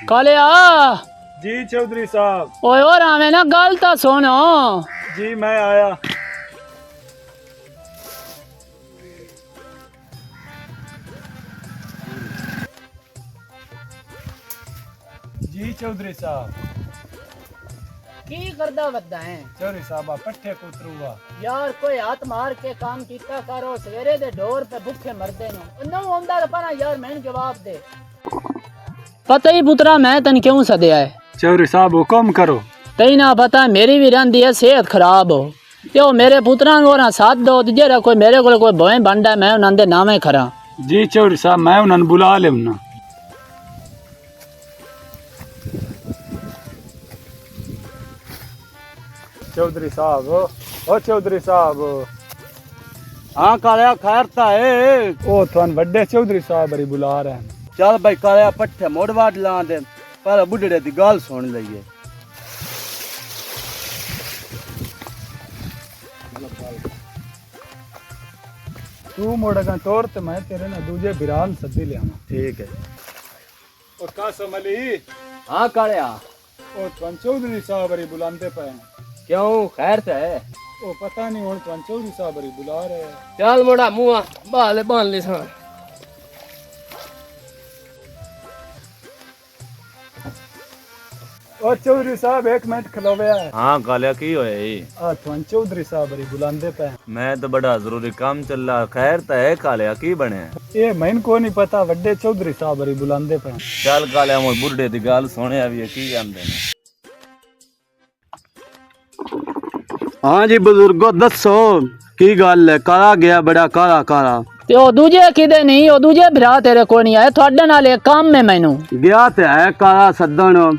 कालिया जी चौधरी साहब। ओए और हमें ना गल तो सुनो। जी मैं आया। जी चौधरी साहब। की करदा वद्दा है चौधरी साहब पट्ठे कुतरूआ यार, कोई हाथ मार के काम कीता करो। सवेरे दे डोर पे भूखे मरदे नो ना आंदा तो पना यार मैंने जवाब दे। पता ही पुत्रा मैं तन क्यों सदया है। चौधरी साहब हुक्म करो। तई ना पता मेरी भी रंदी है सेहत खराब हो ते मेरे पुत्रा को साथ दो जेरा कोई मेरे को कोई भोए बंडा मैं उन्हां दे नामे खरा। जी चौधरी साहब मैं उन्हें बुला लेना। चौधरी साहब ओ चौधरी साहब। हाँ कालिया खैर ता है। ओ थान बड़े चौधरी साहब बड़ी बुला रहे हैं। चल भाई कालिया पट्ठे मोड़ वाट ला दे, पर बुढ़ड़े दी गल सुन लईए। तू मोड़ेगा तोर ते मैं तेरे ना दूजे बिरान सदी ले आवा। ठीक है। ओ कासम अली हाँ कालिया ओ थान चौधरी साहब बड़ी बुलाते पे हैं। क्यों खैर ता है? ओ पता नहीं हुन थान चौधरी साहब बड़ी बुला रहे हैं। चल मोड़ा मुआ बाले बांध ले सा। ओ चौधरी साहब एक मिनट खलोवे है। हाँ कालिया की होया जी? आ थान चौधरी साहब बड़ी बुलाते पे हैं। मैं तो बड़ा जरूरी काम चल रहा। खैर तो है कालिया की बने? ये मैंने को नहीं पता वड्डे चौधरी साहब बड़ी बुलाते पे हैं। चल कालिया मोर बुढ़े दी गल सुने अभी की आंदे ने। हाँ जी बुजुर्गो दसो की गल है? काला गया बड़ा काला काला ते ओ दूजे किदे नहीं, ओ दूजे भरा तेरे को नहीं आए थोड़े नाल एक काम में मैनू गया ते है काला सदन।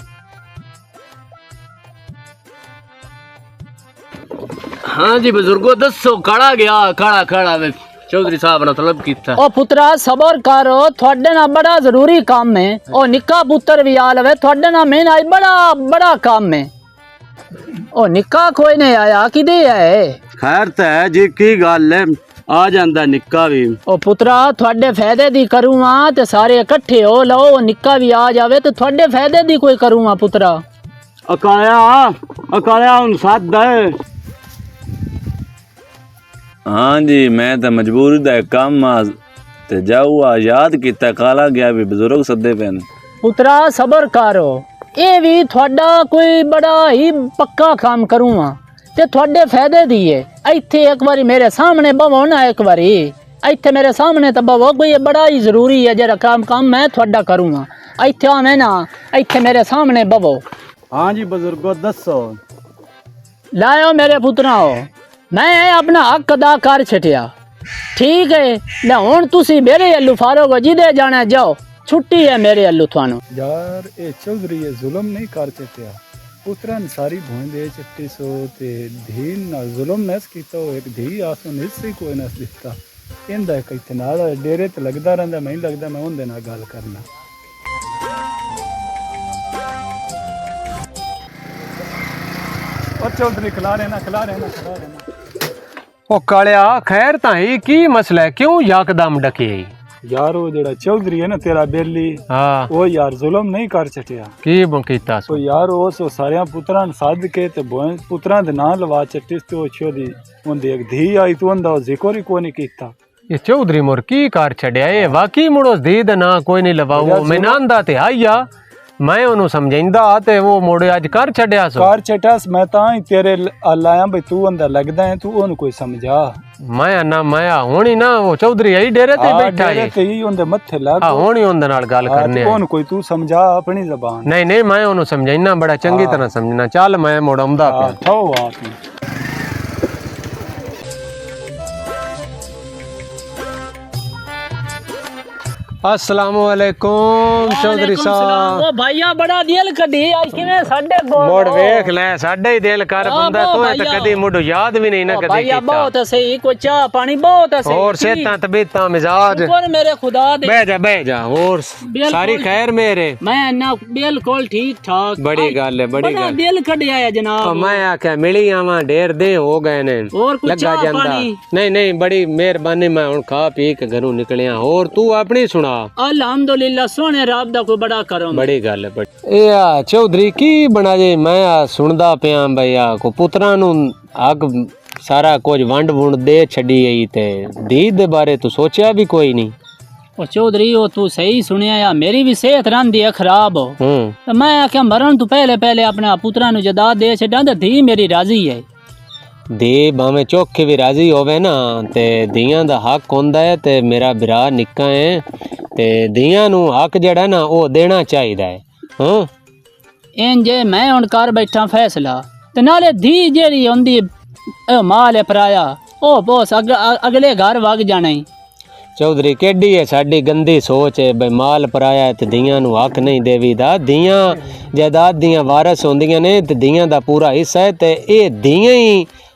हाँ जी बुजुर्गो दसो काला गया काला काला चौधरी साहब ने तलब कीता। ओ पुत्रा सबर करो, थोड़े ना बड़ा जरूरी काम है। ओ निक्का पुत्र भी आ लवे थोड़े ना मैंने आज बड़ा बड़ा काम है। ओ निक्का कोई नहीं आया किदे है? खैर तो है जी की गल है? आ जांदा निक्का भी। ओ पुत्रा थोड़े फायदे दी करूँगा ते सारे इकट्ठे हो लो। निक्का भी आ जावे तो थोड़े फायदे दी कोई करूँगा पुत्रा। अकाया उन साथ दे। हाँ जी मैं तो मजबूरी दा काम आ ते जाऊआ याद किता काला गया भी बुजुर्ग सदे पे। पुत्रा सबर करो, ये भी थोड़ा कोई बड़ा ही पक्का काम करूँगा ते थोड़े फायदे दिए। इत्थे एक बारी मेरे सामने बवो ना, एक बारी इत्थे मेरे सामने तो बवो, कोई बड़ा ही जरूरी है जरा काम मैं थोड़ा करूँगा। इत्थे आवे ना, इत्थे मेरे सामने बवो। हाँ जी बुजुर्गो दसो। लाओ मेरे पुत्रा हो, मैं अपना हक अदा कर छटिया। ठीक है ना हुन तुसी मेरे अल्लू फारोग जिदे जाना जाओ, छुट्टी है मेरे अल्लू थानू। यार ये चौधरी ये जुल्म नहीं कर चटिया। पुत्रा ने सारी भों दे चट्टी सो ते धी ना जुल्म नस कीता। एक धी आसो निस ही कोई नस दिता। इंदा किते नाल डेरे ते लगदा रहंदा। मैं लगदा मैं उनदे नाल गल करना। और चौधरी खिला रहे ना। ओ कालिया खैर ताई की मसला है? क्यों यकदम डके? यार वो जेड़ा चौधरी है ना तेरा बेली, हाँ वो यार जुल्म नहीं कर चटिया। की कीता तो यार वो सो सारे पुत्रां सद के ते पुत्रां दे नां लवा चट्टी ते वो छोदी उनदी एक धी आई तू उनदा जिक्र ही कोई नहीं कीता। ये चौधरी मोर की कर छड़िया? ये वाकई मुड़ो धी दा ना कोई नहीं लवाऊ। मैं नांदा ते आईया मैं ओनू समझाइंदा ते वो मोड़े आज कर छड़िया सो। कर छटास मैं ता ही तेरे लाया भाई तू अंदर लगदा है, तू ओनू कोई समझा। मैं होनी ना वो चौधरी आई डेरे ते बैठा है ते ही उनदे मथे लग। होनी उनदे नाल गल करने ओनू कोई तू समझा अपनी जबान। नहीं मैं ओनू समझाइना बड़ा चंगी तरह समझना। चल मैं मोड़ाउंदा पे थो बात नहीं। अस्सलाम वालेकुम चौधरी साहब। ओ भैया बड़ा दिल कढी आज किवें साडे बोल मोड़ वेख ले साडे ही दिल कर बंदा तो तो कदी मुड़ याद भी नहीं ना कदी भैया कीता। बहुत सही कोई चाह पानी बहुत सही और सेहतां तबीयतां मिजाज शुक्र मेरे खुदा दे। बह जा और सारी खैर मेरे। मैं ना बिल्कुल ठीक ठाक। बड़ी गल है बड़ी गल। दिल कढिया है जनाब। मैं आख्या मिली आवा ढेर दे हो गए ने और कुछ लगा चाह जांदा। पानी? नहीं बड़ी मेहरबानी मैं हुन खा पी के घरों निकलिया। और तू अपनी सुना अल्हम्दुलिल्लाह सोने रब दा कोई बड़ा करम। बड़ी गल है ਇਹ ਆ ਚੌਧਰੀ ਕੀ ਬਣਾ ਜੇ ਮੈਂ ਆ ਸੁਣਦਾ ਪਿਆ ਬਈ ਆ ਕੋ ਪੁੱਤਰਾਂ ਨੂੰ ਹੱਕ ਸਾਰਾ ਕੁਝ ਵੰਡ ਵੁੰਡ ਦੇ ਛੱਡੀ ਗਈ ਤੇ ਦੀਦ ਦੇ ਬਾਰੇ ਤੂੰ ਸੋਚਿਆ ਵੀ ਕੋਈ ਨਹੀਂ। ओ चौधरी ओ तू सही सुनिया या मेरी भी सेहत रंदी है खराब हो तो मैं आख्या मरण तू पहले पहले अपने पुत्रा नु जदाद दे छड्डा ते धी मेरी राजी है। धी भाਵੇਂ चौखे भी राजी होवे ना ते धीयां दा हक होंदा है ते मेरा भरा निक्का है ते धीयां नु हक जेड़ा ना ओ देना चाहिदा है। इंज मैं हुन कर बैठा फैसला ते नाले धी जेड़ी होंदी माल है पराया ओ बोस अगले घर वग जाना ही। चौधरी केडी है साडी गंदी सोच है बई माल पराया ते धीयां नु हक नहीं देवीदा। धीयां जायदाद दियां वारस होंदियां ने ते धीयां दा पूरा हिस्सा है ते ए धीयां ही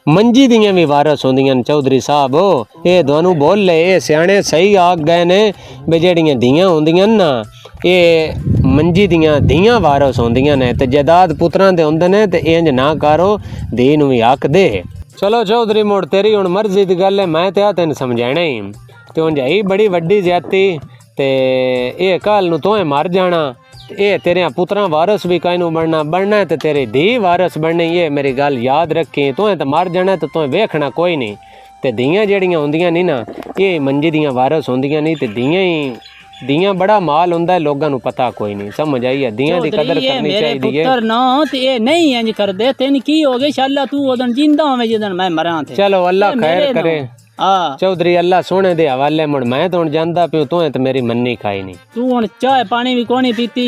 मंजी दियां भी वारस होंदियां ने। चौधरी साहब ये दोनों बोल ले ये सियाणे सही आख गए ने बई जेड़ियां धीयां होंदियां ना ये मंजी दियां धीयां वारस होंदियां ने ते जायदाद पुत्रां दे होंदे ने ते इंज ना करो धी नु भी हक दे। चलो चौधरी मोड़ तेरी हुण मर्जी दी गल है मैं ते आ तैनूं समझाना ही ते हुण जाई बड़ी वड्डी ज्यादती ते ये कल नूं तोहें मर जाना ये तेरे पुत्रां वारस भी काई नूं बनना ते तेरी धी वारस बननी। ये मेरी गल याद रखी तोहें तो मर जाना ते तोहें वेखना कोई नहीं ते धीयां जेड़ियां होंदियां नहीं ना ये मंजी दियां वारस होंदियां नहीं ते धीयां बड़ा माल हुंदा है लोगां नूं पता कोई नहीं। समझ आई है धीयां दी कदर करनी चाहिदी है। पुत्र ना ते ये नहीं इंज कर दे तेन की हो गए शाला तू ओदन जिंदा होवे जिदन मैं मरां थे। चलो अल्लाह खैर करे चौधरी अल्लाह सोने दे हवाले मुड़ मैं तो हुण जानदा पियो तोहें ते मेरी मन्नी खाई नहीं। तू हुण चाय पानी भी कोनी पीती।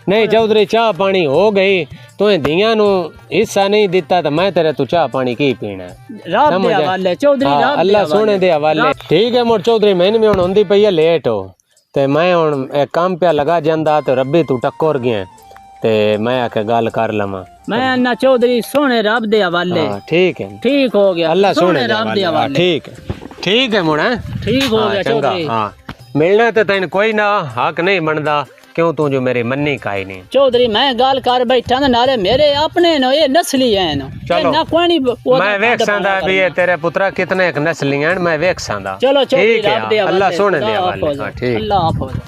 नहीं चौधरी चाह पानी हो गई तोहें धीयां नु हिस्सा नहीं दिता तो मैं तेरे तू चाह पानी की पीना रब दे हवाले चौधरी रब दे अल्लाह सोने दे हवाले। ठीक है मुड़ चौधरी मैंने भी हुण होंदी पई है लेट हो ते मैं हुण एक काम पे लगा जांदा ते रब्बी तू टक्कर गया ते मैं आके गल कर लवां। मैं अन्ना चौधरी सोने रब दे हवाले। ठीक है ठीक हो गया अल्लाह सोने रब दे हवाले। ठीक है मुड़ ठीक हो गया चौधरी। हाँ मिलना ते तैन कोई ना हक नहीं बनदा क्यों तू जो मेरी मन्नी काई नहीं। चौधरी मैं गल कर बैठा नाले मेरे अपने नो ये नस्ली हैं नो चलो ना कोई नहीं मैं वेख सांदा भी ये तेरे पुत्रा कितने एक नस्ली हैं मैं वेख सांदा। चलो चौधरी ठीक है रब दे हवाले अल्लाह सोने दे हवाले। ठीक अल्लाह हाफिज़।